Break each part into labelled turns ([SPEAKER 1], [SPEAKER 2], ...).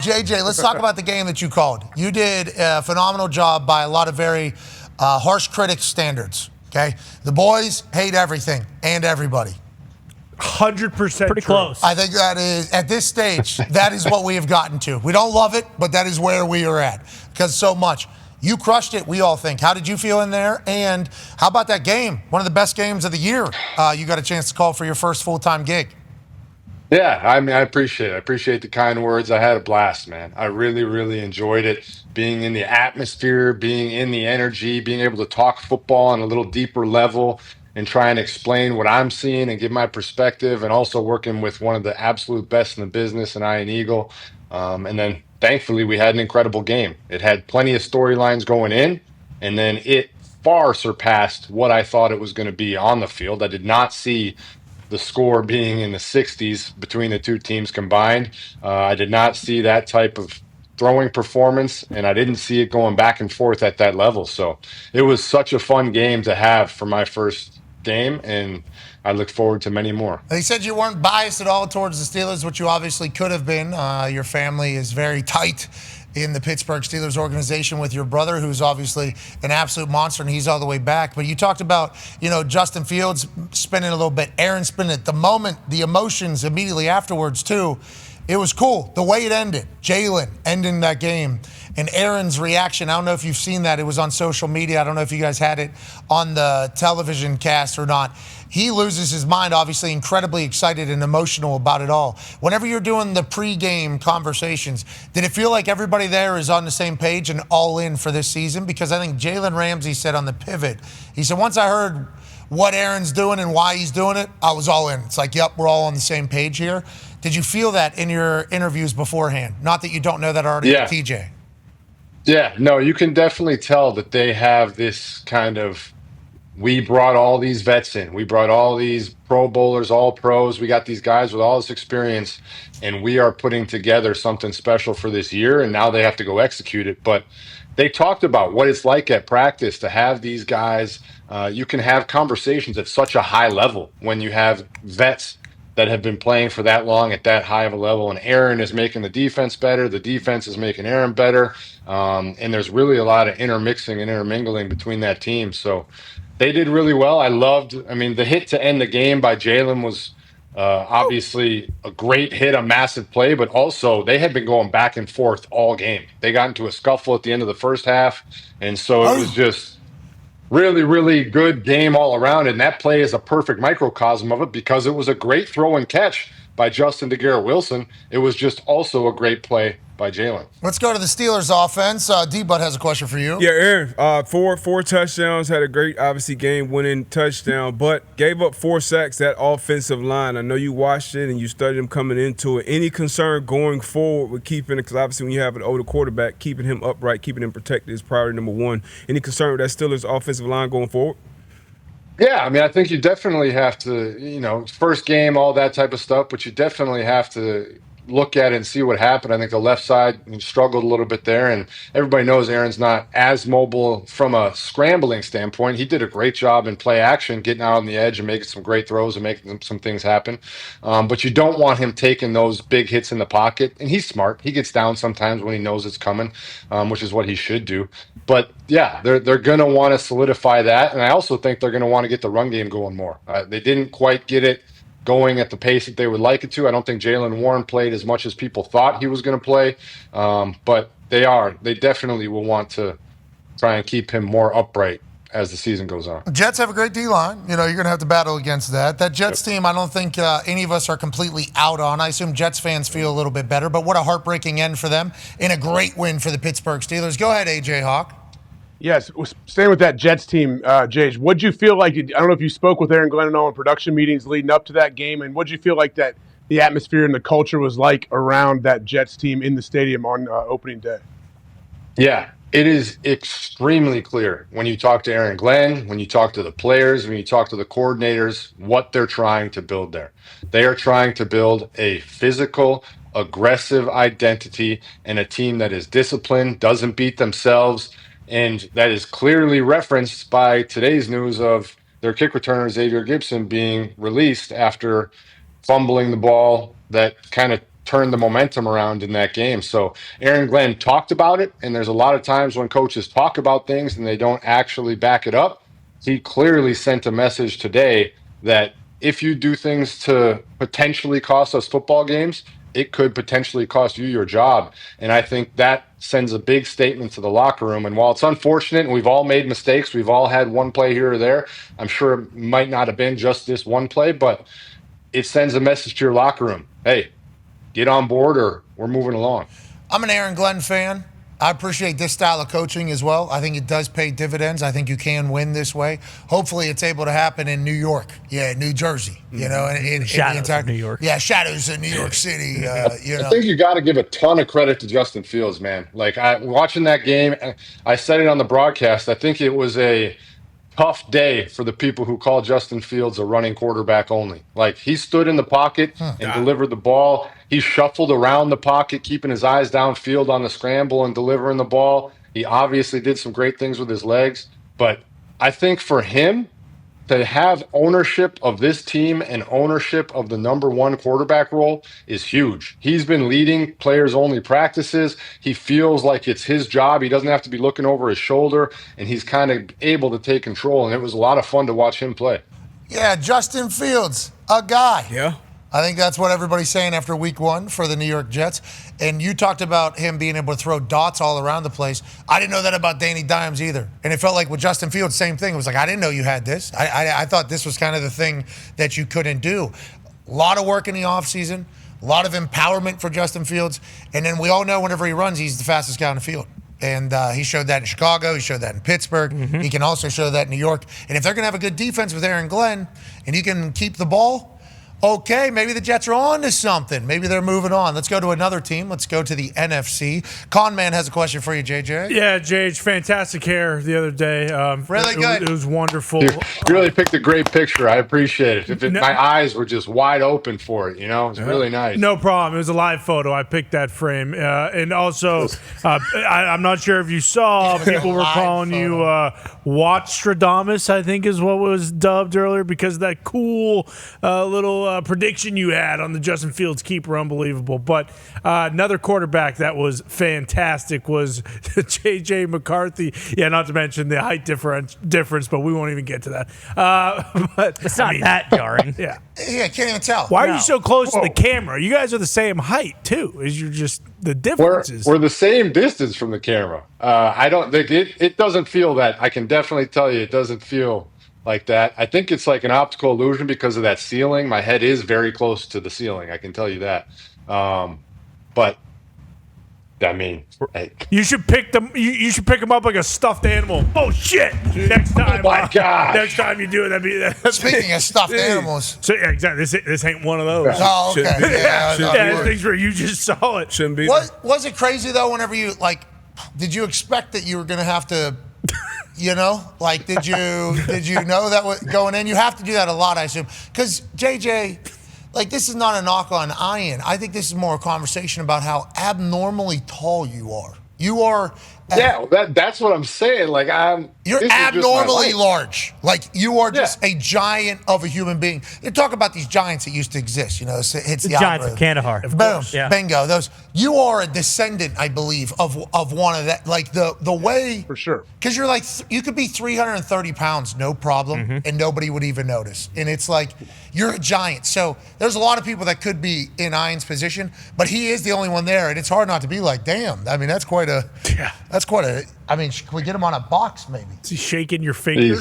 [SPEAKER 1] JJ, let's talk about the game that you called. You did a phenomenal job by a lot of very harsh critics standards, okay? The boys hate everything and everybody.
[SPEAKER 2] 100%
[SPEAKER 3] Pretty
[SPEAKER 2] true.
[SPEAKER 3] close.
[SPEAKER 1] I think that is, at this stage, that is what we have gotten to. We don't love it, but that is where we are at because so much. You crushed it, we all think. How did you feel in there? And how about that game? One of the best games of the year. You got a chance to call for your first full-time gig.
[SPEAKER 4] Yeah, I mean, I appreciate it. I appreciate the kind words. I had a blast, man. I really, really enjoyed it. Being in the atmosphere, being in the energy, being able to talk football on a little deeper level and try and explain what I'm seeing and give my perspective, and also working with one of the absolute best in the business, and Ian Eagle. And then thankfully, we had an incredible game. It had plenty of storylines going in, and then it far surpassed what I thought it was going to be on the field. I did not see the score being in the 60s between the two teams combined. I did not see that type of throwing performance, and I didn't see it going back and forth at that level. So it was such a fun game to have for my first game, and I look forward to many more.
[SPEAKER 1] They said you weren't biased at all towards the Steelers, which you obviously could have been. Your family is very tight in the Pittsburgh Steelers organization with your brother, who's obviously an absolute monster, and he's all the way back. But you talked about, Justin Fields spinning a little bit, Aaron spinning it. The moment, the emotions immediately afterwards, too, it was cool. The way it ended, Jalen ending that game, and Aaron's reaction. I don't know if you've seen that. It was on social media. I don't know if you guys had it on the television cast or not. He loses his mind, obviously incredibly excited and emotional about it all. Whenever you're doing the pre-game conversations, did it feel like everybody there is on the same page and all in for this season? Because I think Jalen Ramsey said on the pivot, he said, once I heard what Aaron's doing and why he's doing it, I was all in. It's like, yep, we're all on the same page here. Did you feel that in your interviews beforehand? Not that you don't know that already with TJ.
[SPEAKER 4] Yeah, no, you can definitely tell that they have this kind of, we brought all these vets in. We brought all these Pro Bowlers, all pros. We got these guys with all this experience, and we are putting together something special for this year, and now they have to go execute it. But they talked about what it's like at practice to have these guys. You can have conversations at such a high level when you have vets that have been playing for that long at that high of a level, and Aaron is making the defense better. The defense is making Aaron better. And there's really a lot of intermixing and intermingling between that team. So they did really well. The hit to end the game by Jalen was obviously a great hit, a massive play, but also they had been going back and forth all game. They got into a scuffle at the end of the first half, and so it was just really, really good game all around. And that play is a perfect microcosm of it because it was a great throw and catch by Justin DeGarrett-Wilson. It was just also a great play by Jalen.
[SPEAKER 1] Let's go to the Steelers offense. D-Bud has a question for you.
[SPEAKER 5] Yeah, Aaron, four touchdowns, had a great, obviously, game-winning touchdown, but gave up 4 sacks, that offensive line. I know you watched it and you studied him coming into it. Any concern going forward with keeping it, because obviously when you have an older quarterback, keeping him upright, keeping him protected is priority number one. Any concern with that Steelers offensive line going forward?
[SPEAKER 4] Yeah, I think you definitely have to, first game, all that type of stuff, but you definitely have to look at it and see what happened. I think the left side struggled a little bit there, and everybody knows Aaron's not as mobile from a scrambling standpoint. He did a great job in play action, getting out on the edge and making some great throws and making some things happen. But you don't want him taking those big hits in the pocket, and he's smart. He gets down sometimes when he knows it's coming, which is what he should do. But yeah, they're going to want to solidify that, and I also think they're going to want to get the run game going more. They didn't quite get it going at the pace that they would like it to. I don't think Jaylen Warren played as much as people thought he was going to play, but they definitely will want to try and keep him more upright as the season goes on.
[SPEAKER 1] Jets have a great D-line. You're going to have to battle against that. That Jets team, I don't think any of us are completely out on. I assume Jets fans feel a little bit better, but what a heartbreaking end for them and a great win for the Pittsburgh Steelers. Go ahead, AJ Hawk.
[SPEAKER 2] Yes, staying with that Jets team, Jage, what'd you feel like? I don't know if you spoke with Aaron Glenn and all in production meetings leading up to that game, and what'd you feel like that the atmosphere and the culture was like around that Jets team in the stadium on opening day?
[SPEAKER 4] Yeah, it is extremely clear when you talk to Aaron Glenn, when you talk to the players, when you talk to the coordinators, what they're trying to build there. They are trying to build a physical, aggressive identity and a team that is disciplined, doesn't beat themselves. And that is clearly referenced by today's news of their kick returner, Xavier Gibson, being released after fumbling the ball that kind of turned the momentum around in that game. So Aaron Glenn talked about it, and there's a lot of times when coaches talk about things and they don't actually back it up. He clearly sent a message today that if you do things to potentially cost us football games, it could potentially cost you your job. And I think that sends a big statement to the locker room. And while it's unfortunate and we've all made mistakes, we've all had one play here or there, I'm sure it might not have been just this one play, but it sends a message to your locker room. Hey, get on board or we're moving along.
[SPEAKER 1] I'm an Aaron Glenn fan. I appreciate this style of coaching as well. I think it does pay dividends. I think you can win this way. Hopefully, it's able to happen in New York, New Jersey, in
[SPEAKER 3] shadows
[SPEAKER 1] the entire
[SPEAKER 3] of New York.
[SPEAKER 1] Yeah, shadows of New York City.
[SPEAKER 4] I think you got to give a ton of credit to Justin Fields, man. Like watching that game, I said it on the broadcast. I think it was a tough day for the people who call Justin Fields a running quarterback only. Like he stood in the pocket and delivered the ball. He shuffled around the pocket, keeping his eyes downfield on the scramble and delivering the ball. He obviously did some great things with his legs. But I think for him to have ownership of this team and ownership of the number one quarterback role is huge. He's been leading players only practices. He feels like it's his job. He doesn't have to be looking over his shoulder, and he's kind of able to take control. And it was a lot of fun to watch him play.
[SPEAKER 1] Yeah, Justin Fields, a guy.
[SPEAKER 5] Yeah.
[SPEAKER 1] I think that's what everybody's saying after week one for the New York Jets. And you talked about him being able to throw dots all around the place. I didn't know that about Danny Dimes either. And it felt like with Justin Fields, same thing. It was like, I didn't know you had this. I thought this was kind of the thing that you couldn't do. A lot of work in the offseason, a lot of empowerment for Justin Fields. And then we all know whenever he runs, he's the fastest guy on the field. And he showed that in Chicago. He showed that in Pittsburgh. Mm-hmm. He can also show that in New York. And if they're going to have a good defense with Aaron Glenn and you can keep the ball, okay, maybe the Jets are on to something. Maybe they're moving on. Let's go to another team. Let's go to the NFC. Conman has a question for you, JJ.
[SPEAKER 3] Yeah, JJ, fantastic hair the other day.
[SPEAKER 1] Really good.
[SPEAKER 3] It was wonderful.
[SPEAKER 4] You really picked a great picture. I appreciate it. My eyes were just wide open for it, It was really nice.
[SPEAKER 3] No problem. It was a live photo. I picked that frame. And also, I'm not sure if you saw, people were calling you Watchstradamus, I think is what was dubbed earlier, because of that cool little prediction you had on the Justin Fields keeper. Unbelievable. But another quarterback that was fantastic was J.J. McCarthy. Yeah, not to mention the height difference, but we won't even get to that. But
[SPEAKER 6] it's not that jarring.
[SPEAKER 3] Yeah.
[SPEAKER 1] Yeah, I can't even tell.
[SPEAKER 3] Why are you so close to the camera? You guys are the same height, too. Is you're just the differences.
[SPEAKER 4] We're the same distance from the camera. I don't think it doesn't feel that. I can definitely tell you it doesn't feel like that. I think it's like an optical illusion because of that ceiling. My head is very close to the ceiling. I can tell you that. But I mean, hey.
[SPEAKER 3] You should pick them. You should pick them up like a stuffed animal. Oh shit! Next time,
[SPEAKER 4] oh my God!
[SPEAKER 3] Next time you do it, that'd be.
[SPEAKER 1] Speaking of stuffed animals,
[SPEAKER 3] so yeah, exactly. This ain't one of those.
[SPEAKER 1] Oh, okay.
[SPEAKER 3] Yeah, things where you just saw it.
[SPEAKER 5] Shouldn't be.
[SPEAKER 1] Was it crazy though? Whenever you did you expect that you were going to have to? Did you know that was going in? You have to do that a lot, I assume. Because, JJ, this is not a knock on Ian. I think this is more a conversation about how abnormally tall you are. You are...
[SPEAKER 4] that's what I'm saying.
[SPEAKER 1] You're abnormally large. You are just a giant of a human being. You talk about these giants that used to exist. It's the
[SPEAKER 6] Giants of Kandahar.
[SPEAKER 1] Boom, bingo. Those. You are a descendant, I believe, of one of that. The way
[SPEAKER 2] for sure.
[SPEAKER 1] Because you're you could be 330 pounds, no problem, and nobody would even notice. And it's you're a giant. So there's a lot of people that could be in Ian's position, but he is the only one there, and it's hard not to be damn. I mean, that's quite a. Yeah. That's quite a. I mean, can we get him on a box, maybe?
[SPEAKER 3] Is he shaking your finger?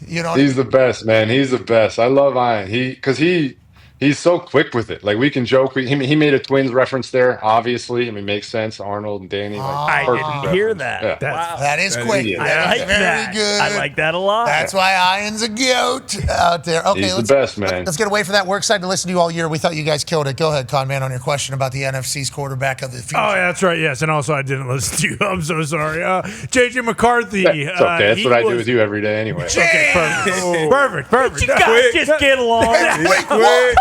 [SPEAKER 4] He's the best, man. He's the best. I love Ian. He's so quick with it. We can joke. He made a Twins reference there, obviously. I mean, makes sense. Arnold and Danny.
[SPEAKER 6] I didn't hear that.
[SPEAKER 3] Yeah.
[SPEAKER 1] That is quick.
[SPEAKER 6] I like that.
[SPEAKER 1] Good.
[SPEAKER 6] I like that a lot.
[SPEAKER 1] That's why Ian's a goat out there. Okay,
[SPEAKER 4] he's the best, man.
[SPEAKER 1] Let's get away from that. We're excited to listen to you all year. We thought you guys killed it. Go ahead, Conman, on your question about the NFC's quarterback of the future.
[SPEAKER 3] Oh, yeah, that's right. Yes, and also I didn't listen to you. I'm so sorry. J.J. McCarthy.
[SPEAKER 4] It's okay. That's what I do with you every day anyway.
[SPEAKER 3] Okay, perfect.
[SPEAKER 6] You guys just get along.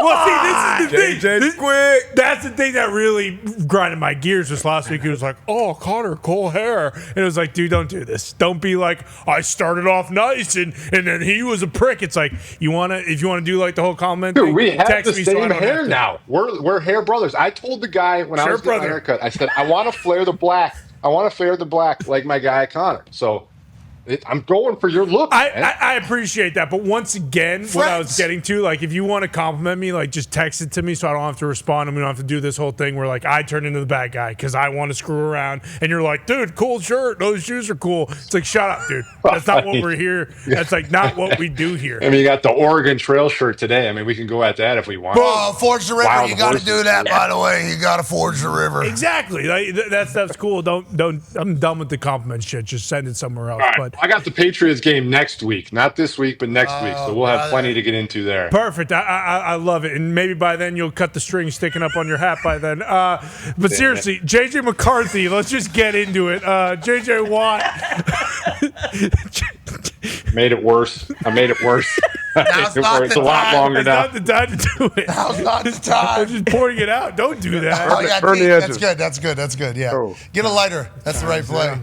[SPEAKER 3] Well, see, this is the
[SPEAKER 5] JJ
[SPEAKER 3] thing.
[SPEAKER 5] quick.
[SPEAKER 3] That's the thing that really grinded my gears this last week. He was like, "Oh, Connor, cool hair," and it was like, "Dude, don't do this. Don't be like I started off nice and then he was a prick." It's like if you wanna do like the whole comment
[SPEAKER 4] Dude,
[SPEAKER 3] thing,
[SPEAKER 4] we have
[SPEAKER 3] text
[SPEAKER 4] the
[SPEAKER 3] me so I
[SPEAKER 4] same
[SPEAKER 3] don't have
[SPEAKER 4] hair
[SPEAKER 3] to.
[SPEAKER 4] now. We're hair brothers. I told the guy when I
[SPEAKER 3] Sure,
[SPEAKER 4] was getting my
[SPEAKER 3] brother.
[SPEAKER 4] haircut, I said, I want to flare the black. I want to flare the black like my guy Connor. So I'm going for your look, man.
[SPEAKER 3] I appreciate that, but once again, what I was
[SPEAKER 1] Friends.
[SPEAKER 3] getting to, like, if you want to compliment me, like, just text it to me so I don't have to respond, and we don't have to do this whole thing where, like, I turn into the bad guy because I want to screw around, and you're like, dude, cool shirt, those shoes are cool. It's like, shut up, dude. That's not what we're here. That's like not what we do here.
[SPEAKER 4] I mean, you got the Oregon Trail shirt today. I mean, we can go at that if we want.
[SPEAKER 1] Oh, Forge the River.
[SPEAKER 4] Wild
[SPEAKER 1] You got to
[SPEAKER 4] horses.
[SPEAKER 1] do that, by the way. You got to forge the river.
[SPEAKER 3] Exactly. Like, that stuff's cool. Don't. I'm done with the compliment shit. Just send it somewhere else.
[SPEAKER 4] All right,
[SPEAKER 3] But
[SPEAKER 4] I got the Patriots game next week, not this week, but next week. So we'll have plenty to get into there.
[SPEAKER 3] perfect. I love it. And maybe by then you'll cut the string sticking up on your hat by then. But seriously, JJ McCarthy, let's just get into it. JJ Watt.
[SPEAKER 4] Made it worse. I made it worse.
[SPEAKER 1] Now's not
[SPEAKER 4] It's
[SPEAKER 1] the
[SPEAKER 4] a lot
[SPEAKER 1] time.
[SPEAKER 4] longer
[SPEAKER 3] It's
[SPEAKER 4] now.
[SPEAKER 3] not the time to do it.
[SPEAKER 1] Now's not the
[SPEAKER 3] I'm
[SPEAKER 1] time.
[SPEAKER 3] just pouring it out. Don't do that.
[SPEAKER 1] Oh, yeah,
[SPEAKER 2] Burn the
[SPEAKER 1] that's
[SPEAKER 2] edges.
[SPEAKER 1] good. That's good. That's good. Yeah.
[SPEAKER 2] Oh.
[SPEAKER 1] Get a lighter. That's the right play.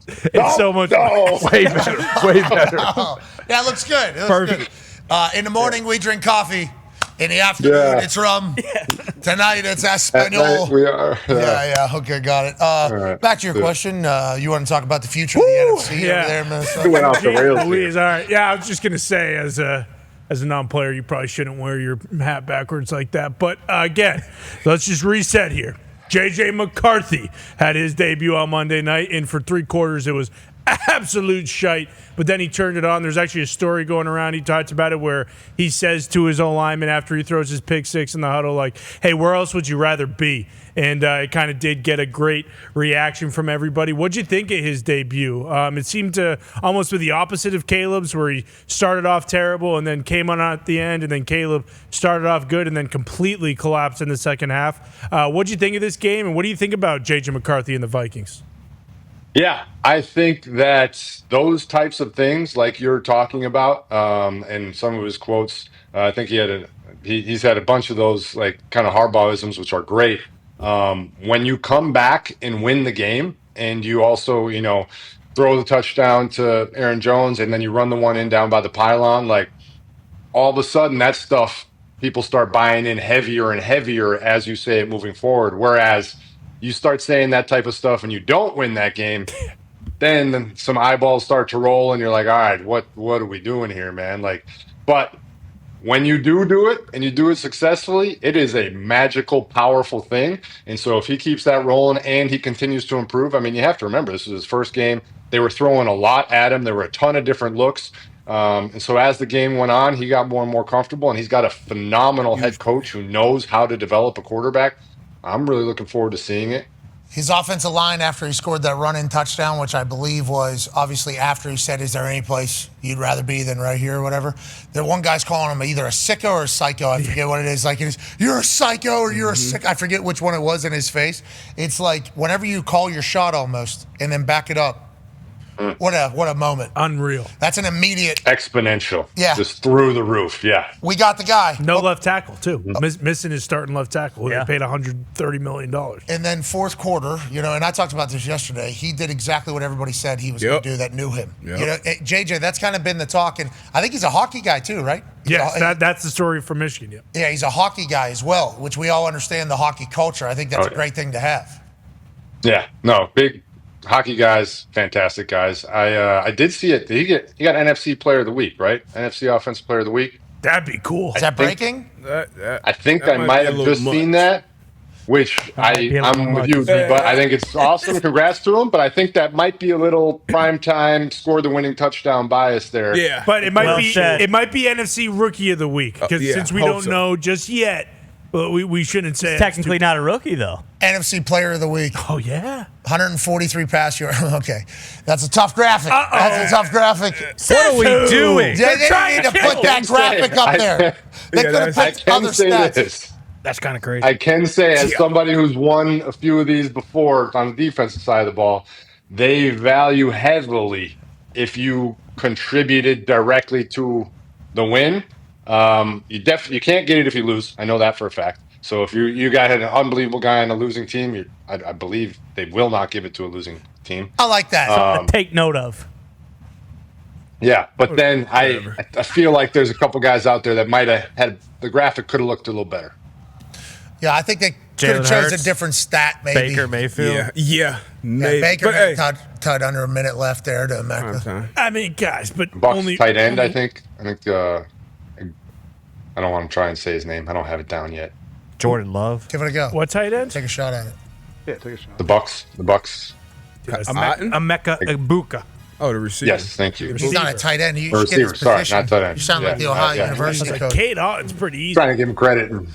[SPEAKER 3] It's so much.
[SPEAKER 2] Way better. Way better.
[SPEAKER 1] Oh, yeah, it looks good. It looks
[SPEAKER 3] Perfect.
[SPEAKER 1] good. In the morning, we drink coffee. In the afternoon,
[SPEAKER 4] Yeah.
[SPEAKER 1] it's rum. Tonight, it's
[SPEAKER 4] At
[SPEAKER 1] Espanol.
[SPEAKER 4] night we are.
[SPEAKER 1] Yeah. Okay, got it.
[SPEAKER 4] right.
[SPEAKER 1] Back to your question. You want to talk about the future of the NFC
[SPEAKER 3] yeah.
[SPEAKER 1] over there, Minnesota?
[SPEAKER 4] We went off the rails here.
[SPEAKER 3] Louise, all right. Yeah, I was just gonna say, as a non-player, you probably shouldn't wear your hat backwards like that. But again, let's just reset here. JJ McCarthy had his debut on Monday night, and for 3 quarters, it was absolute shite. But then he turned it on. There's actually a story going around. He talks about it where he says to his own lineman after he throws his pick six in the huddle, like, "Hey, where else would you rather be?" And it kind of did get a great reaction from everybody. What'd you think of his debut? It seemed to almost be the opposite of Caleb's, where he started off terrible and then came on at the end, and then Caleb started off good and then completely collapsed in the second half. What'd you think of this game, and what do you think about J.J. McCarthy and the Vikings?
[SPEAKER 4] Yeah, I think that those types of things, like you're talking about, and some of his quotes, I think he's had a bunch of those, like, kind of Harbaugh'isms, which are great. When you come back and win the game, and you also, throw the touchdown to Aaron Jones, and then you run the one in down by the pylon, like, all of a sudden that stuff, people start buying in heavier and heavier as you say it moving forward. Whereas you start saying that type of stuff and you don't win that game, then some eyeballs start to roll and you're like, all right, what are we doing here, man? Like, but when you do it and you do it successfully, it is a magical, powerful thing. And so if he keeps that rolling and he continues to improve, I mean, you have to remember, this was his first game. They were throwing a lot at him. There were a ton of different looks. And so as the game went on, he got more and more comfortable, and he's got a phenomenal head coach who knows how to develop a quarterback. I'm really looking forward to seeing it.
[SPEAKER 1] His offensive line, after he scored that run-in touchdown, which I believe was obviously after he said, "Is there any place you'd rather be than right here," or whatever. The one guy's calling him either a sicko or a psycho. I forget what it is. Like, you're a psycho or you're a sick. I forget which one it was in his face. It's like whenever you call your shot almost and then back it up. What a moment.
[SPEAKER 3] Unreal.
[SPEAKER 1] That's an immediate.
[SPEAKER 4] Exponential.
[SPEAKER 1] Yeah.
[SPEAKER 4] Just through the roof. Yeah.
[SPEAKER 1] We got the guy.
[SPEAKER 3] No left tackle, too. Missing his starting left tackle.
[SPEAKER 6] Yeah.
[SPEAKER 3] They paid $130 million.
[SPEAKER 1] And then fourth quarter, and I talked about this yesterday, he did exactly what everybody said he was going to do that knew him.
[SPEAKER 5] Yep.
[SPEAKER 1] JJ, that's kind of been the talk. And I think he's a hockey guy too, right?
[SPEAKER 3] Yes, that's the story from Michigan, yeah.
[SPEAKER 1] Yeah, he's a hockey guy as well, which we all understand the hockey culture. I think that's a great thing to have.
[SPEAKER 4] Yeah. No, big hockey guys, fantastic guys. I did see it. He got NFC Player of the Week, right? NFC Offensive Player of the Week.
[SPEAKER 3] That'd be cool.
[SPEAKER 1] Is that breaking?
[SPEAKER 4] I think
[SPEAKER 5] That
[SPEAKER 4] I
[SPEAKER 5] might
[SPEAKER 4] might
[SPEAKER 5] be a
[SPEAKER 4] have
[SPEAKER 5] little
[SPEAKER 4] just
[SPEAKER 5] much.
[SPEAKER 4] seen that, which
[SPEAKER 6] be a little
[SPEAKER 4] I'm with
[SPEAKER 6] much.
[SPEAKER 4] you, but I think it's awesome. Congrats to him. But I think that might be a little prime time score the winning touchdown bias there.
[SPEAKER 5] Yeah.
[SPEAKER 3] But it might
[SPEAKER 6] Well
[SPEAKER 3] be
[SPEAKER 6] said.
[SPEAKER 3] it might be NFC Rookie of the Week because
[SPEAKER 5] yeah,
[SPEAKER 3] since we
[SPEAKER 5] hope
[SPEAKER 3] don't
[SPEAKER 5] so.
[SPEAKER 3] know just yet, we shouldn't say
[SPEAKER 6] Technically not a rookie, though.
[SPEAKER 1] NFC Player of the Week,
[SPEAKER 3] Oh yeah.
[SPEAKER 1] 143 pass yards. Okay, that's a tough graphic. That's a tough graphic.
[SPEAKER 6] What are we doing?
[SPEAKER 1] They didn't
[SPEAKER 3] trying
[SPEAKER 1] need to
[SPEAKER 3] to
[SPEAKER 1] put
[SPEAKER 3] kill
[SPEAKER 1] that
[SPEAKER 4] him.
[SPEAKER 1] graphic up there. They could have
[SPEAKER 4] I
[SPEAKER 1] picked
[SPEAKER 4] can
[SPEAKER 1] other
[SPEAKER 4] say
[SPEAKER 1] stats.
[SPEAKER 4] this.
[SPEAKER 6] That's kind of crazy.
[SPEAKER 4] I can say, as somebody who's won a few of these before on the defensive side of the ball, they value heavily if you contributed directly to the win. You can't get it if you lose. I know that for a fact. So if you got an unbelievable guy on a losing team, I believe they will not give it to a losing team.
[SPEAKER 1] I like that.
[SPEAKER 6] Take note of.
[SPEAKER 4] Yeah, but then I feel like there's a couple guys out there that might have had the graphic could have looked a little better.
[SPEAKER 1] Yeah, I think they could have
[SPEAKER 6] Jalen
[SPEAKER 1] chose
[SPEAKER 6] Hurts,
[SPEAKER 1] a different stat, maybe.
[SPEAKER 6] Baker Mayfield.
[SPEAKER 5] Yeah, maybe.
[SPEAKER 1] Baker
[SPEAKER 5] But, hey,
[SPEAKER 1] tied under a minute left there to Mecca.
[SPEAKER 5] okay.
[SPEAKER 3] I mean, guys, but
[SPEAKER 4] Bucks
[SPEAKER 3] only
[SPEAKER 4] tight end, I think. I don't want to try and say his name. I don't have it down yet.
[SPEAKER 6] Jordan Love.
[SPEAKER 1] Give it a go.
[SPEAKER 3] What tight end?
[SPEAKER 1] Take a shot at it.
[SPEAKER 2] Yeah, take a shot.
[SPEAKER 4] The Bucks.
[SPEAKER 3] Emeka Egbuka.
[SPEAKER 5] Oh, the receiver.
[SPEAKER 4] Yes, thank you.
[SPEAKER 1] He's not a tight end. You
[SPEAKER 4] Or
[SPEAKER 1] should get his
[SPEAKER 4] receiver, sorry,
[SPEAKER 1] position.
[SPEAKER 4] not tight end.
[SPEAKER 1] You sound like the
[SPEAKER 4] Yeah,
[SPEAKER 1] Ohio
[SPEAKER 4] yeah.
[SPEAKER 1] University
[SPEAKER 3] Like
[SPEAKER 1] coach.
[SPEAKER 3] Kate Otton's pretty easy.
[SPEAKER 4] Trying to give him credit and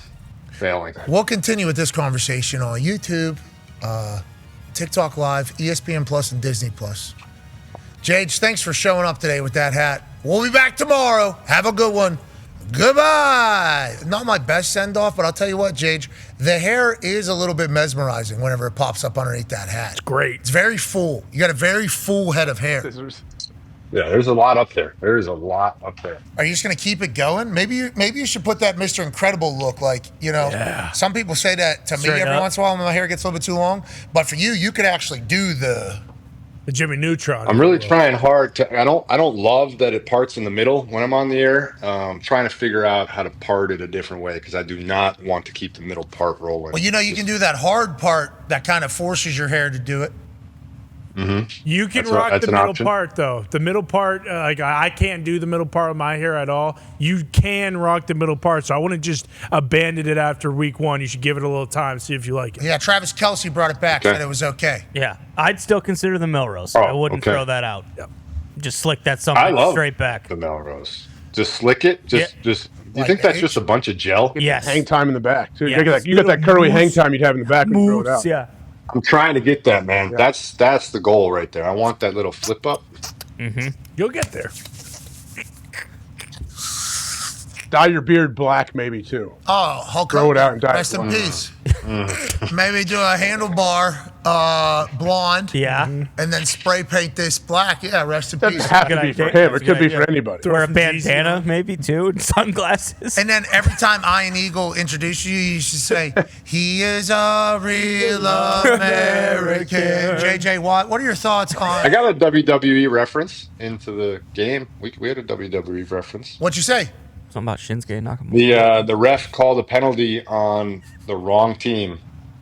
[SPEAKER 4] failing.
[SPEAKER 1] We'll continue with this conversation on YouTube, TikTok Live, ESPN Plus, and Disney Plus. Jage, thanks for showing up today with that hat. We'll be back tomorrow. Have a good one. Goodbye. Not my best send-off, but I'll tell you what, Jage, the hair is a little bit mesmerizing whenever it pops up underneath that hat. It's
[SPEAKER 3] great.
[SPEAKER 1] It's very full. You got a very full head of hair.
[SPEAKER 4] Yeah, there's a lot up there. There is a lot up there.
[SPEAKER 1] Are you just going to keep it going? Maybe you should put that Mr. Incredible look. Like, some people say that to me
[SPEAKER 6] Straight
[SPEAKER 1] every
[SPEAKER 6] up.
[SPEAKER 1] once in a while when my hair gets a little bit too long. But for you, you could actually do the
[SPEAKER 3] Jimmy Neutron.
[SPEAKER 4] I'm really trying hard to. I don't love that it parts in the middle when I'm on the air. Trying to figure out how to part it a different way because I do not want to keep the middle part rolling.
[SPEAKER 1] Well, you can do that hard part that kind of forces your hair to do it.
[SPEAKER 3] You can
[SPEAKER 4] That's
[SPEAKER 3] rock
[SPEAKER 4] that's
[SPEAKER 3] the
[SPEAKER 4] an
[SPEAKER 3] middle
[SPEAKER 4] option.
[SPEAKER 3] part, though. The middle part, I can't do the middle part of my hair at all. You can rock the middle part, so I wouldn't just abandon it after week one. You should give it a little time, see if you like it.
[SPEAKER 1] Yeah, Travis Kelce brought it back,
[SPEAKER 4] Okay.
[SPEAKER 1] said it was okay.
[SPEAKER 6] Yeah, I'd still consider the Melrose.
[SPEAKER 4] Oh,
[SPEAKER 6] I wouldn't
[SPEAKER 4] okay.
[SPEAKER 6] throw that out. Just slick that
[SPEAKER 4] I
[SPEAKER 6] something
[SPEAKER 4] love
[SPEAKER 6] straight back.
[SPEAKER 4] the Melrose. Just slick it. Just. You
[SPEAKER 1] Like
[SPEAKER 4] think that's
[SPEAKER 1] age?
[SPEAKER 4] just a bunch of gel?
[SPEAKER 6] Yes.
[SPEAKER 2] Hang time in the back, too.
[SPEAKER 6] Yes.
[SPEAKER 2] You got that curly hang time you'd have in the back when you throw it
[SPEAKER 6] Moves,
[SPEAKER 2] out.
[SPEAKER 6] yeah.
[SPEAKER 4] I'm trying to get that, man. That's the goal right there. I want that little flip up.
[SPEAKER 3] You'll get there.
[SPEAKER 2] Dye your beard black, maybe, too.
[SPEAKER 1] Oh, Hulk
[SPEAKER 2] Throw it out and dye it
[SPEAKER 1] Rest in
[SPEAKER 2] black.
[SPEAKER 1] peace. Maybe do a handlebar blonde.
[SPEAKER 6] Yeah.
[SPEAKER 1] And then spray paint this black. Yeah, rest in
[SPEAKER 2] Doesn't
[SPEAKER 1] peace.
[SPEAKER 2] have to
[SPEAKER 6] Good
[SPEAKER 2] be for
[SPEAKER 6] idea.
[SPEAKER 2] him. It could be for anybody.
[SPEAKER 6] Wear a
[SPEAKER 3] some Yeezy
[SPEAKER 6] bandana,
[SPEAKER 3] on.
[SPEAKER 6] maybe, too, and sunglasses.
[SPEAKER 1] And then every time Iron Eagle introduces you, you should say, he is a real American. JJ Watt, what are your thoughts
[SPEAKER 4] I
[SPEAKER 1] on
[SPEAKER 4] got a WWE reference into the game. We had a WWE reference.
[SPEAKER 1] what you say?
[SPEAKER 6] Something about Shinsuke Nakamura.
[SPEAKER 4] The ref called a penalty on the wrong team,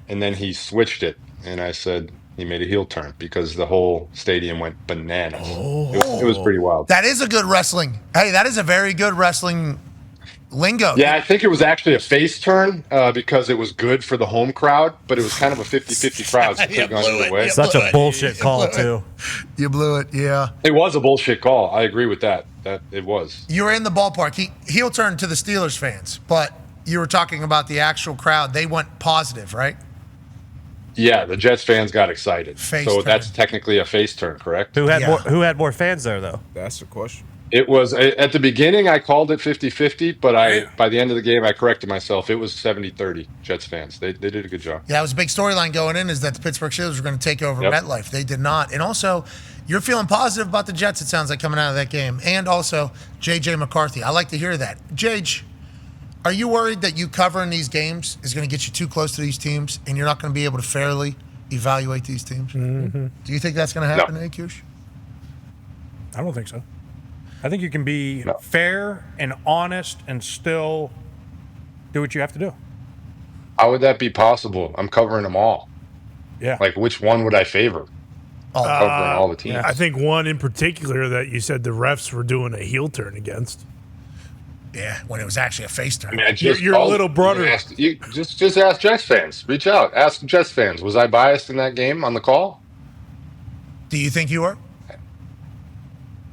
[SPEAKER 4] and then he switched it. And I said he made a heel turn because the whole stadium went bananas. It was pretty wild.
[SPEAKER 1] That is a good wrestling. Hey, that is a very good wrestling lingo.
[SPEAKER 4] Yeah, I think it was actually a face turn because it was good for the home crowd, but it was kind of a 50-50 crowd. So it could have gone
[SPEAKER 1] blew
[SPEAKER 4] either
[SPEAKER 1] it.
[SPEAKER 4] way.
[SPEAKER 1] You
[SPEAKER 6] Such a bullshit call,
[SPEAKER 1] blew it.
[SPEAKER 6] too.
[SPEAKER 1] You blew it, yeah.
[SPEAKER 4] It was a bullshit call. I agree with that. That it was.
[SPEAKER 1] You were in the ballpark. He heel turned to the Steelers fans, but you were talking about the actual crowd. They went positive, right?
[SPEAKER 4] Yeah, the Jets fans got excited.
[SPEAKER 1] Face
[SPEAKER 4] so
[SPEAKER 1] turn.
[SPEAKER 4] that's technically a face turn, correct?
[SPEAKER 6] Who had
[SPEAKER 1] Yeah.
[SPEAKER 6] Who had more fans there, though?
[SPEAKER 5] That's the question.
[SPEAKER 4] It was at the beginning I called it 50-50, but by the end of the game I corrected myself. It was 70-30 Jets fans. They did a good job.
[SPEAKER 1] Yeah, it was a big storyline going in is that the Pittsburgh Steelers were going to take over
[SPEAKER 4] Yep.
[SPEAKER 1] MetLife. They did not. And also, you're feeling positive about the Jets, it sounds like, coming out of that game. And also, J.J. McCarthy. I like to hear that. Jage, are you worried that you covering these games is going to get you too close to these teams and you're not going to be able to fairly evaluate these teams? Do you think that's going to happen, Akush?
[SPEAKER 7] I don't think so. I think you can be
[SPEAKER 4] No.
[SPEAKER 7] fair and honest and still do what you have to do.
[SPEAKER 4] How would that be possible? I'm covering them all.
[SPEAKER 7] Yeah.
[SPEAKER 4] Like, which one would I favor? Covering all the teams.
[SPEAKER 3] I think one in particular that you said the refs were doing a heel turn against.
[SPEAKER 1] Yeah, when it was actually a face turn.
[SPEAKER 4] I mean, I just
[SPEAKER 3] Your
[SPEAKER 4] called-
[SPEAKER 3] little brother.
[SPEAKER 4] Just ask Jets fans. Reach out. Ask Jets fans. Was I biased in that game on the call?
[SPEAKER 1] Do you think you were?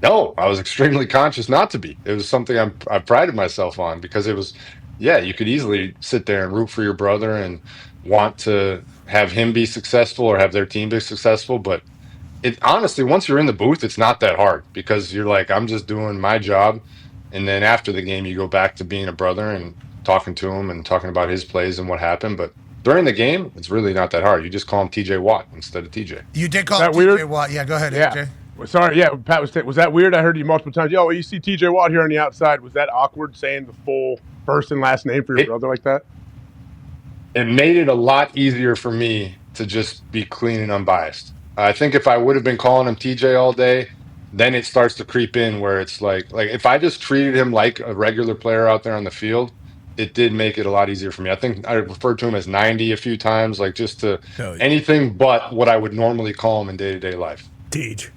[SPEAKER 4] No, I was extremely conscious not to be. It was something I prided myself on because it was, yeah, you could easily sit there and root for your brother and want to have him be successful or have their team be successful. But it honestly, once you're in the booth, it's not that hard because you're like, I'm just doing my job. And then after the game, you go back to being a brother and talking to him and talking about his plays and what happened. But during the game, it's really not that hard. You just call him TJ Watt instead of TJ.
[SPEAKER 1] You did call
[SPEAKER 2] Is
[SPEAKER 1] him
[SPEAKER 2] that
[SPEAKER 1] TJ
[SPEAKER 2] weird?
[SPEAKER 1] Watt. Yeah, go ahead,
[SPEAKER 2] Yeah.
[SPEAKER 1] AJ.
[SPEAKER 2] Sorry, yeah, Pat was that weird? I heard you multiple times. Yo, you see TJ Watt here on the outside. Was that awkward saying the full first and last name for your brother like that?
[SPEAKER 4] It made it a lot easier for me to just be clean and unbiased. I think if I would have been calling him TJ all day, then it starts to creep in where it's like if I just treated him like a regular player out there on the field, it did make it a lot easier for me. I think I referred to him as 90 a few times, just to anything but what I would normally call him in day-to-day life.
[SPEAKER 1] Teach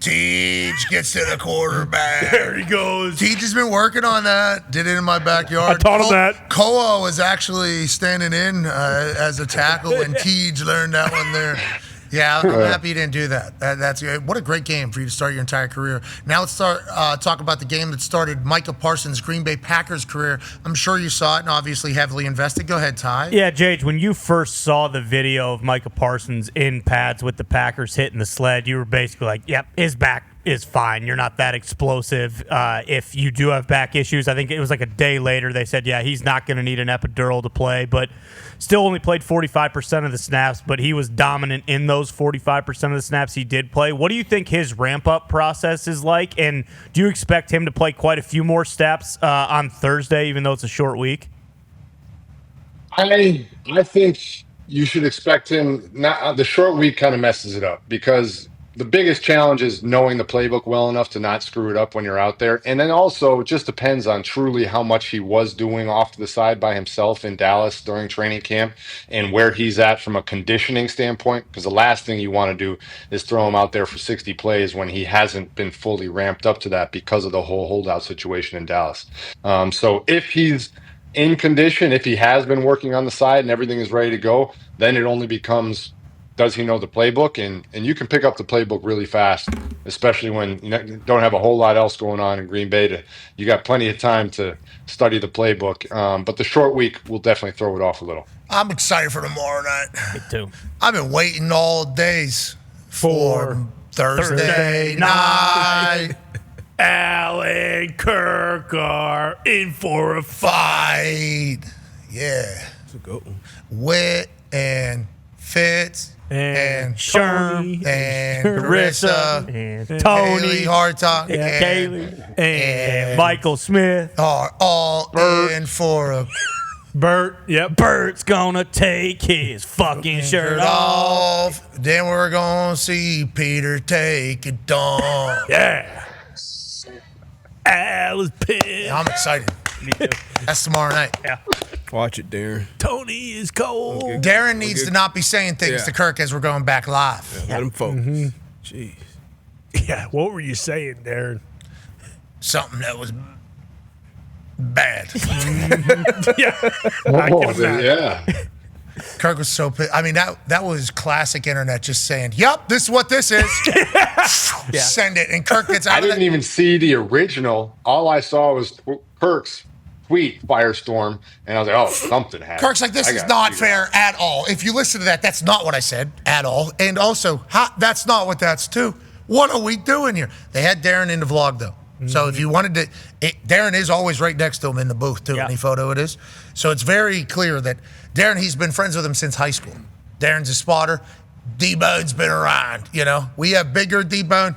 [SPEAKER 1] gets to the quarterback.
[SPEAKER 3] There he goes.
[SPEAKER 1] Teach has been working on that. Did it in my backyard.
[SPEAKER 3] I taught him that.
[SPEAKER 1] Koa was actually standing in as a tackle when Teach learned that one there. Yeah, I'm happy you didn't do that. That's what a great game for you to start your entire career. Now let's talk about the game that started Micah Parsons' Green Bay Packers career. I'm sure you saw it and obviously heavily invested. Go ahead, Ty.
[SPEAKER 6] Yeah, Jage, when you first saw the video of Micah Parsons in pads with the Packers hitting the sled, you were basically like, yep, his back is fine. You're not that explosive. If you do have back issues, I think it was like a day later, they said, yeah, he's not going to need an epidural to play, but still only played 45% of the snaps, but he was dominant in those 45% of the snaps he did play. What do you think his ramp-up process is like, and do you expect him to play quite a few more snaps on Thursday, even though it's a short week?
[SPEAKER 4] I think you should expect him. Not the short week kind of messes it up because the biggest challenge is knowing the playbook well enough to not screw it up when you're out there. And then also it just depends on truly how much he was doing off to the side by himself in Dallas during training camp and where he's at from a conditioning standpoint. Because the last thing you want to do is throw him out there for 60 plays when he hasn't been fully ramped up to that because of the whole holdout situation in Dallas. So if he's in condition, if he has been working on the side and everything is ready to go, then it only becomes, does he know the playbook? And you can pick up the playbook really fast, especially when you don't have a whole lot else going on in Green Bay. You got plenty of time to study the playbook. But the short week will definitely throw it off a little.
[SPEAKER 1] I'm excited for tomorrow night.
[SPEAKER 6] Me too.
[SPEAKER 1] I've been waiting all days for Thursday night.
[SPEAKER 3] Alan Kirk are in for a
[SPEAKER 1] Fight. Yeah.
[SPEAKER 5] That's a good one.
[SPEAKER 1] Wit and Fitz and
[SPEAKER 3] Sherm
[SPEAKER 1] and Carissa
[SPEAKER 6] and
[SPEAKER 1] Haley
[SPEAKER 6] Tony,
[SPEAKER 1] Hartog
[SPEAKER 6] and Kaylee, and Michael Smith.
[SPEAKER 1] are all in for a
[SPEAKER 3] Bert. Yep.
[SPEAKER 6] Bert's gonna take his fucking shirt off.
[SPEAKER 1] Then we're gonna see Peter take it down.
[SPEAKER 3] Yeah. Alice pissed.
[SPEAKER 1] I'm excited.
[SPEAKER 6] Me too.
[SPEAKER 1] That's tomorrow night.
[SPEAKER 6] Yeah.
[SPEAKER 5] Watch it, Darren.
[SPEAKER 3] Tony is cold.
[SPEAKER 1] Darren needs to not be saying things to Kirk as we're going back live.
[SPEAKER 5] Let him focus. Jeez.
[SPEAKER 3] Yeah. What were you saying, Darren?
[SPEAKER 1] Something that was bad.
[SPEAKER 3] Yeah. I can imagine.
[SPEAKER 4] Yeah.
[SPEAKER 1] Kirk was so pissed. I mean, that was classic internet just saying, yup, this is what this is. Send it. And Kirk gets out
[SPEAKER 4] I
[SPEAKER 1] of
[SPEAKER 4] didn't even see the original. All I saw was Kirk's tweet, Firestorm, and I was like, oh, something happened.
[SPEAKER 1] Kirk's like, this is not fair at all. If you listen to that, that's not what I said at all. And also, that's not what that's to. What are we doing here? They had Darren in the vlog, though. So if you wanted to, Darren is always right next to him in the booth, too, any photo it is. So it's very clear that Darren, he's been friends with him since high school. Darren's a spotter. D-Bone's been around, We have bigger D-Bone.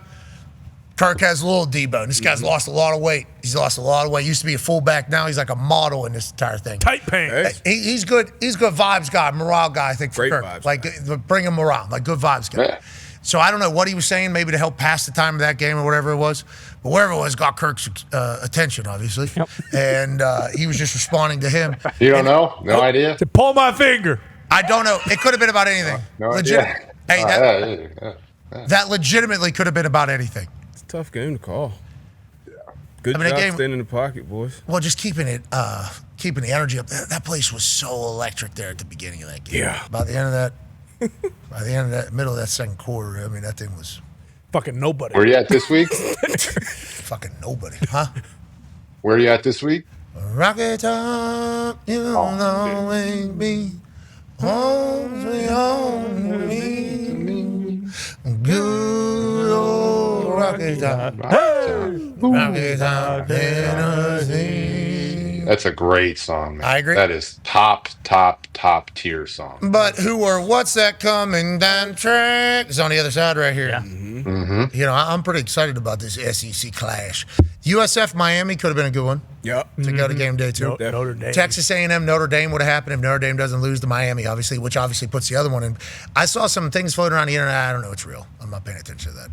[SPEAKER 1] Kirk has a little D-Bone. This guy's lost a lot of weight. He's lost a lot of weight. Used to be a fullback. Now he's like a model in this entire thing.
[SPEAKER 3] Tight pants.
[SPEAKER 1] He's good. He's good vibes guy, morale guy, I think, for
[SPEAKER 5] Great
[SPEAKER 1] Kirk.
[SPEAKER 5] vibes.
[SPEAKER 1] Like, bring him around. Like, good vibes guy.
[SPEAKER 4] Yeah.
[SPEAKER 1] So I don't know what he was saying, maybe to help pass the time of that game or whatever it was. But wherever it was, got Kirk's attention, obviously. Yep. And he was just responding to him.
[SPEAKER 4] You don't know? No idea?
[SPEAKER 3] To pull my finger.
[SPEAKER 1] I don't know. It could have been about anything.
[SPEAKER 4] No idea.
[SPEAKER 1] Hey, that legitimately could have been about anything.
[SPEAKER 5] It's a tough game to call. Good job staying in the pocket, boys.
[SPEAKER 1] Well, just keeping the energy up. That place was so electric there at the beginning of that game.
[SPEAKER 3] Yeah.
[SPEAKER 1] By the end of that, middle of that second quarter, I mean, that thing was
[SPEAKER 3] fucking nobody.
[SPEAKER 4] Where you at this week?
[SPEAKER 1] fucking nobody, huh?
[SPEAKER 4] Where are you at this week?
[SPEAKER 1] Rocket top, you'll always be home to me. Good old rocket top. Rocket top, Tennessee.
[SPEAKER 4] That's a great song, man.
[SPEAKER 1] I agree.
[SPEAKER 4] That is top tier song.
[SPEAKER 1] But what's that coming down track? It's on the other side right here.
[SPEAKER 6] Yeah.
[SPEAKER 1] You know, I'm pretty excited about this SEC clash. USF Miami could have been a good one
[SPEAKER 5] Yep.
[SPEAKER 1] to go to game day too.
[SPEAKER 3] Notre Dame.
[SPEAKER 1] Texas A&M Notre Dame would have happened if Notre Dame doesn't lose to Miami, obviously, which obviously puts the other one in. I saw some things floating around the internet. I don't know it's real. I'm not paying attention to that.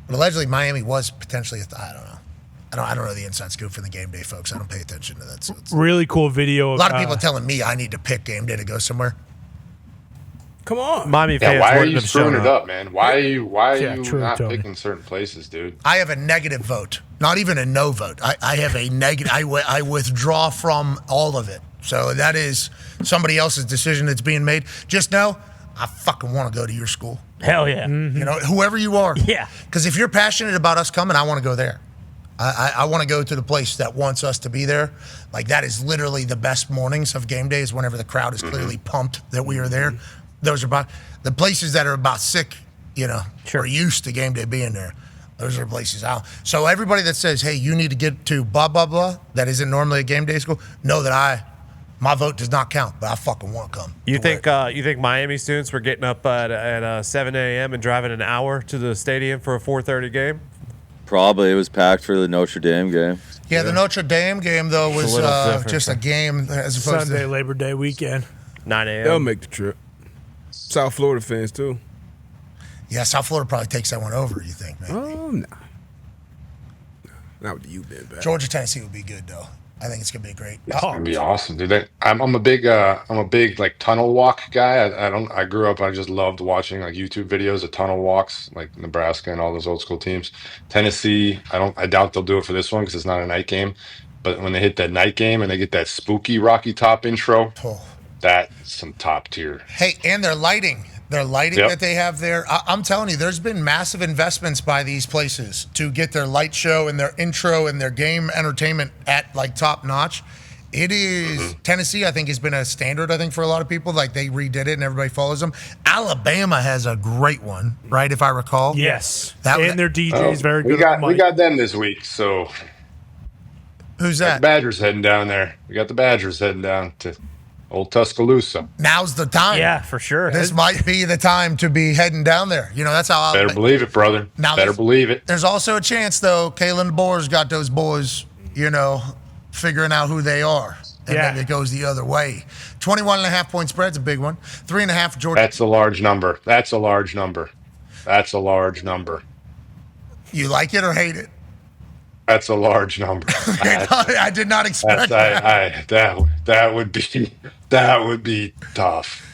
[SPEAKER 1] But allegedly Miami was potentially I don't know. I don't know the inside scoop for the game day folks. I don't pay attention to that. So
[SPEAKER 3] Really cool video.
[SPEAKER 1] a lot of people are telling me I need to pick game day to go somewhere.
[SPEAKER 5] Come on.
[SPEAKER 8] Miami fans
[SPEAKER 4] Yeah, why are
[SPEAKER 8] wouldn't
[SPEAKER 4] you
[SPEAKER 8] have
[SPEAKER 4] screwing
[SPEAKER 8] shown
[SPEAKER 4] it up, man? Why are you
[SPEAKER 3] true,
[SPEAKER 4] not
[SPEAKER 3] Tony.
[SPEAKER 4] picking certain places, dude?
[SPEAKER 1] I have a negative vote, not even a no vote. I have a negative. I withdraw from all of it. So that is somebody else's decision that's being made. Just know, I fucking want to go to your school.
[SPEAKER 6] Hell yeah.
[SPEAKER 1] You know, whoever you are.
[SPEAKER 6] Yeah.
[SPEAKER 1] Because if you're passionate about us coming, I want to go there. I want to go to the place that wants us to be there. Like, that is literally the best mornings of game day is whenever the crowd is clearly pumped that we are there. Those are about the places that are about sick, you know, are used to game day being there. Those are places out. So everybody that says, hey, you need to get to blah, blah, blah, that isn't normally a game day school, know that my vote does not count, but I fucking want to come.
[SPEAKER 8] You think Miami students were getting up at 7 a.m. and driving an hour to the stadium for a 4:30 game?
[SPEAKER 9] Probably. It was packed for the Notre Dame game.
[SPEAKER 1] Yeah, the Notre Dame game, though, was just a game as opposed
[SPEAKER 3] Sunday,
[SPEAKER 1] to
[SPEAKER 3] Labor Day weekend.
[SPEAKER 8] 9 a.m.
[SPEAKER 5] They'll make the trip. South Florida fans, too.
[SPEAKER 1] Yeah, South Florida probably takes that one over, you think, maybe.
[SPEAKER 5] Oh, no. Not with you being back.
[SPEAKER 1] Georgia, Tennessee would be good, though. I think it's gonna be great.
[SPEAKER 4] It'd be awesome, dude. I'm a big like tunnel walk guy. I grew up. I just loved watching like YouTube videos of tunnel walks, like Nebraska and all those old school teams. Tennessee, I doubt they'll do it for this one because it's not a night game. But when they hit that night game and they get that spooky Rocky Top intro, that's some top tier.
[SPEAKER 1] Hey, and their lighting that they have there. I'm telling you, there's been massive investments by these places to get their light show and their intro and their game entertainment at like top notch. It is Tennessee, I think, has been a standard, I think, for a lot of people. Like, they redid it and everybody follows them. Alabama has a great one, right, if I recall?
[SPEAKER 3] Yes. And their DJ is very good.
[SPEAKER 4] We got them this week, so
[SPEAKER 1] who's that?
[SPEAKER 4] The Badgers heading down there. We got the Badgers heading down to old Tuscaloosa.
[SPEAKER 1] Now's the time.
[SPEAKER 6] Yeah, for sure.
[SPEAKER 1] This might be the time to be heading down there. You know, that's how
[SPEAKER 4] Better believe it, brother. Better believe it.
[SPEAKER 1] There's also a chance, though, Kalen DeBoer's got those boys, you know, figuring out who they are. And maybe it goes the other way. 21.5-point spread's a big one. 3.5 Georgia.
[SPEAKER 4] That's a large number. That's a large number. That's a large number.
[SPEAKER 1] You like it or hate it?
[SPEAKER 4] That's a large number.
[SPEAKER 1] I did not expect that.
[SPEAKER 4] That would be tough.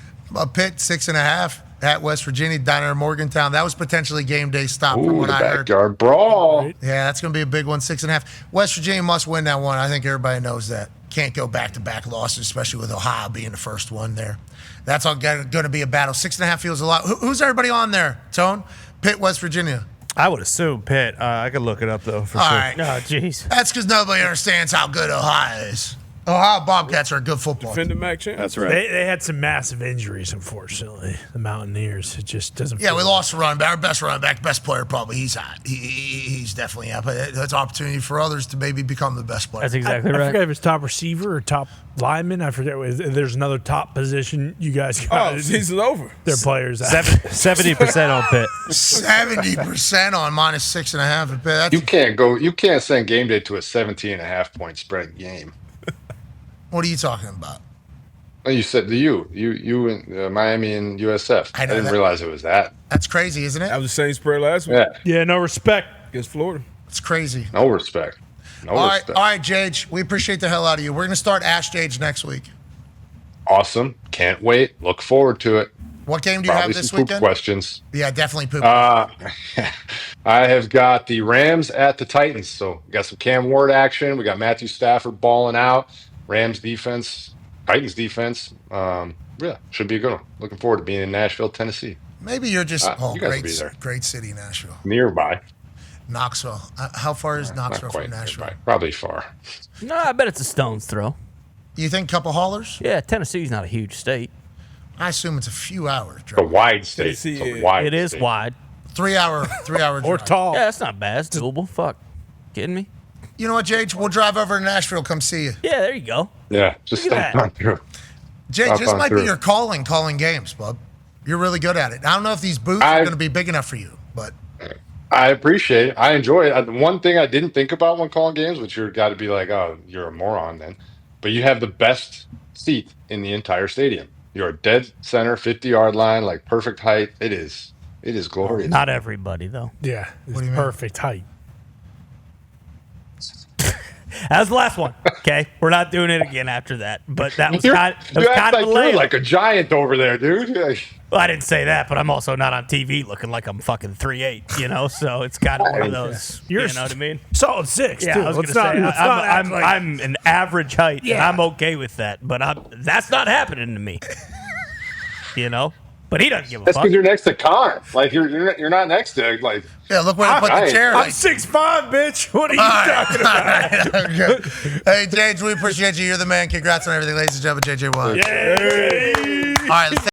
[SPEAKER 1] Pitt 6.5 at West Virginia, down there in Morgantown. That was potentially game day stop from what I heard.
[SPEAKER 4] Backyard brawl.
[SPEAKER 1] Yeah, that's going to be a big one. 6.5. West Virginia must win that one. I think everybody knows that. Can't go back-to-back losses, especially with Ohio being the first one there. That's all going to be a battle. 6.5 feels a lot. Who's everybody on there, Tone? Pitt, West Virginia.
[SPEAKER 8] I would assume Pitt. I could look it up, though, for
[SPEAKER 1] All
[SPEAKER 8] sure.
[SPEAKER 1] right.
[SPEAKER 6] Oh, jeez.
[SPEAKER 1] That's because nobody understands how good Ohio is. Ohio Bobcats are a good football team.
[SPEAKER 5] Defender Mac Champ.
[SPEAKER 9] That's right.
[SPEAKER 3] They had some massive injuries, unfortunately. The Mountaineers. It just doesn't.
[SPEAKER 1] Yeah, we lost a running back. Our best running back, best player, probably. He's hot. He's definitely hot. But that's an opportunity for others to maybe become the best player.
[SPEAKER 6] That's exactly
[SPEAKER 3] I
[SPEAKER 6] right.
[SPEAKER 3] forget if it's top receiver or top lineman. I forget. There's another top position you guys got.
[SPEAKER 5] Oh, season's over.
[SPEAKER 3] Their players.
[SPEAKER 8] 70% on Pitt.
[SPEAKER 1] 70% on minus 6.5 at Pitt. That's,
[SPEAKER 4] You can't send game day to a 17.5-point spread game.
[SPEAKER 1] what are you talking about?
[SPEAKER 4] Oh, you said you and Miami and USF. I didn't realize it was that.
[SPEAKER 1] That's crazy, isn't it?
[SPEAKER 5] That was the same spread last week.
[SPEAKER 4] Yeah.
[SPEAKER 3] Yeah, no respect.
[SPEAKER 5] Against Florida.
[SPEAKER 1] It's crazy.
[SPEAKER 4] No respect.
[SPEAKER 1] All right, Jage. We appreciate the hell out of you. We're going to start Ask Jage next week.
[SPEAKER 4] Awesome. Can't wait. Look forward to it.
[SPEAKER 1] What game do you
[SPEAKER 4] Probably
[SPEAKER 1] have this
[SPEAKER 4] some poop
[SPEAKER 1] weekend?
[SPEAKER 4] questions.
[SPEAKER 1] Yeah, definitely poop.
[SPEAKER 4] I have got the Rams at the Titans. So we got some Cam Ward action. We got Matthew Stafford balling out. Rams defense, Titans defense. Yeah, should be a good one. Looking forward to being in Nashville, Tennessee.
[SPEAKER 1] Maybe you're just
[SPEAKER 4] you guys will be there.
[SPEAKER 1] great city, Nashville.
[SPEAKER 4] Nearby.
[SPEAKER 1] Knoxville. How far is Knoxville
[SPEAKER 4] Not quite
[SPEAKER 1] from Nashville?
[SPEAKER 4] nearby. Probably far.
[SPEAKER 6] No, I bet it's a stone's throw.
[SPEAKER 1] You think couple haulers?
[SPEAKER 6] Yeah, Tennessee's not a huge state.
[SPEAKER 1] I assume it's a few hours.
[SPEAKER 4] It's a wide state.
[SPEAKER 5] Tennessee,
[SPEAKER 4] It's a
[SPEAKER 5] yeah.
[SPEAKER 4] wide
[SPEAKER 6] It is
[SPEAKER 4] state.
[SPEAKER 6] wide.
[SPEAKER 1] 3 hour
[SPEAKER 3] Or
[SPEAKER 1] drive.
[SPEAKER 3] tall.
[SPEAKER 6] Yeah, that's not bad. It's doable. Fuck. Kidding me?
[SPEAKER 1] You know what, Jage? We'll drive over to Nashville, come see you.
[SPEAKER 6] Yeah, there you go.
[SPEAKER 4] Yeah, just
[SPEAKER 6] Look at
[SPEAKER 4] stop on through.
[SPEAKER 1] Jage,
[SPEAKER 4] Stop
[SPEAKER 1] this
[SPEAKER 4] on
[SPEAKER 1] might be
[SPEAKER 4] through.
[SPEAKER 1] your calling games, bub. You're really good at it. I don't know if these booths are going to be big enough for you, but
[SPEAKER 4] I appreciate it. I enjoy it. One thing I didn't think about when calling games, which you're got to be like, oh, you're a moron then. But you have the best seat in the entire stadium. You're a dead center, 50-yard line, like perfect height. It is glorious.
[SPEAKER 6] Not everybody though.
[SPEAKER 3] Yeah, it's
[SPEAKER 1] do you mean?
[SPEAKER 3] perfect height.
[SPEAKER 6] That was the last one. Okay, we're not doing it again after that. But that was
[SPEAKER 4] You
[SPEAKER 6] kind
[SPEAKER 4] act
[SPEAKER 6] of a
[SPEAKER 4] like you're
[SPEAKER 6] layup.
[SPEAKER 4] like a giant over there, dude.
[SPEAKER 6] Well, I didn't say that, but I'm also not on TV looking like I'm fucking 3'8", you know? So it's kind of one of those, you know what I mean?
[SPEAKER 3] Solid 6,
[SPEAKER 6] Yeah,
[SPEAKER 3] too.
[SPEAKER 6] I was going to
[SPEAKER 3] Let's
[SPEAKER 6] say,
[SPEAKER 3] not- let's not act like-
[SPEAKER 6] I'm an average height, and
[SPEAKER 3] Yeah.
[SPEAKER 6] I'm okay with that. But that's not happening to me, you know? But he doesn't give a
[SPEAKER 4] That's
[SPEAKER 6] fuck.
[SPEAKER 4] because you're next to Con. Like you're not next to like.
[SPEAKER 1] Yeah, look where I put the chair.
[SPEAKER 3] I'm 6'5", bitch. What are you talking about?
[SPEAKER 1] Okay. Hey, James, we appreciate you. You're the man. Congrats on everything, ladies and gentlemen. JJ Watt.
[SPEAKER 3] Yay!
[SPEAKER 1] All right, let's